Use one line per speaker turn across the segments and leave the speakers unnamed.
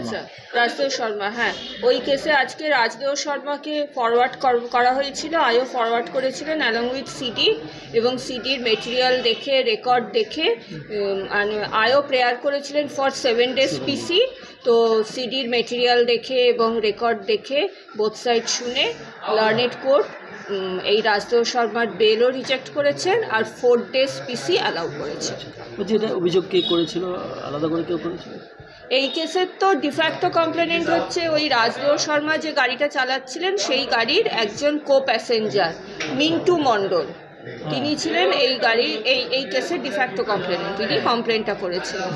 আচ্ছা, রাজদেব শর্মা, হ্যাঁ, ওই কেসে আজকে রাজদেব শর্মাকে ফরওয়ার্ড করা হয়েছিল, আইও ফরওয়ার্ড করেছিলেন অ্যালং উইথ সিডি, এবং সিডির মেটেরিয়াল দেখে, রেকর্ড দেখে আইও প্রেয়ার করেছিলেন ফর 7 days পিসি। তো সিডির মেটেরিয়াল দেখে এবং রেকর্ড দেখে বোথ সাইড শুনে লার্নেড কোর্ট এই রাজদেব শর্মার বেলও রিজেক্ট করেছেন আর 4 days পিসি অ্যালাউ করেছেন।
যেটা অভিযোগ কে করেছিল, আলাদা করে কেউ করেছিল?
এই কেসের তো ডিফ্যাক্টো কমপ্লেনেন্ট হচ্ছে ওই রাজদেব শর্মা যে গাড়িটা চালাচ্ছিলেন সেই গাড়ির একজন কো প্যাসেঞ্জার মিন্টু মণ্ডল, তিনি ছিলেন এই গাড়ির এই কেসের ডিফ্যাক্টো কমপ্লেনেন্ট, তিনি কমপ্লেনটা করেছিলেন।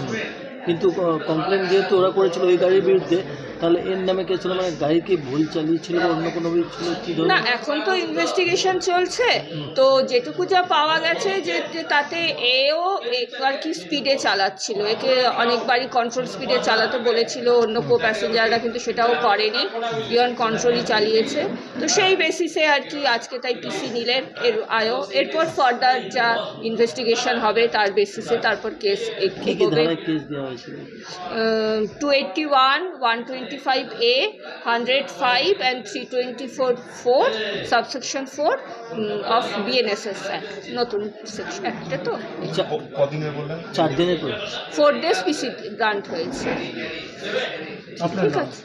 কিন্তু কমপ্লেন যেহেতু ওরা করেছিল ওই গাড়ির বিরুদ্ধে, তাহলে এর নামে কে ছিল? মানে গাড়ি কি ভুল চালিয়েছিল বা অন্য কোনো ছিল কি ধরনের?
না, এখন তো ইনভেস্টিগেশন চলছে, তো যেটুকু যা পাওয়া গেছে যে তাতে এও আর কি স্পিডে চালাচ্ছিল, একে অনেকবারই কন্ট্রোল স্পিডে চালাতে বলেছিল অন্য কো প্যাসেঞ্জাররা, কিন্তু সেটাও করেনি, বিয়ন্ড কন্ট্রোলই চালিয়েছে। তো সেই বেসিসে আর কি আজকে তাই পিসি নিলেন আয়ও, এরপর ফার্দার যা ইনভেস্টিগেশন হবে তার বেসিসে তারপর কেস এগোবে। 281, 125A, 105 and 324(4) subsection 4 of BNSS Act, নতুন সেকশন একটা। তো
কদিনের বললেন?
4 দিনের পর
4 days পিসি গ্রান্ট হয়েছে। ঠিক আছে,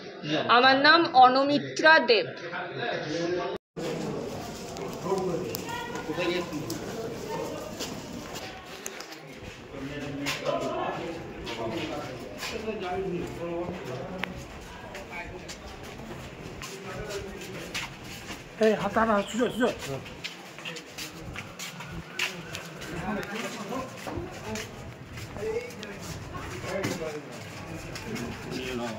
আমার নাম অনমিত্রা দেব।
এই হাতাটা সুযোগ সুযোগ
নিয়ে নাও।